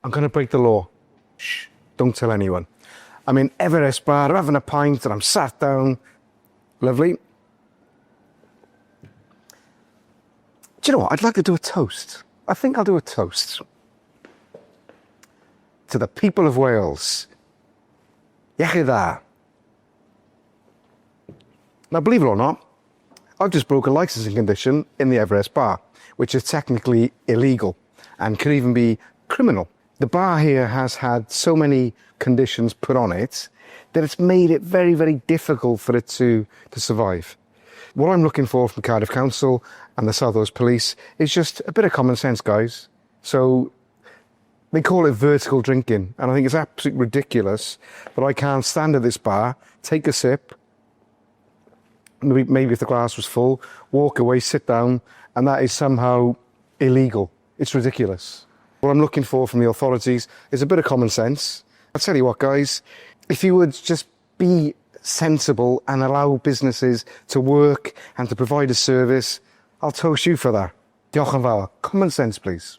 I'm going to break the law. Shh, don't tell anyone. I'm in Everest bar, I'm having a pint, and I'm sat down. Lovely. Do you know what? I'd like to do a toast. I think I'll do a toast to the people of Wales. Iechyd da. Now, believe it or not, I've just broke a licensing condition in the Everest bar, which is technically illegal and could even be criminal. The bar here has had so many conditions put on it that it's made it very, very difficult for it to survive. What I'm looking for from Cardiff Council and the South Wales Police is just a bit of common sense, guys. So they call it vertical drinking, and I think it's absolutely ridiculous that I can't stand at this bar, take a sip, maybe if the glass was full, walk away, sit down, and that is somehow illegal. It's ridiculous. What I'm looking for from the authorities is a bit of common sense. I'll tell you what, guys, if you would just be sensible and allow businesses to work and to provide a service, I'll toast you for that. Diolch yn fawr. Common sense, please.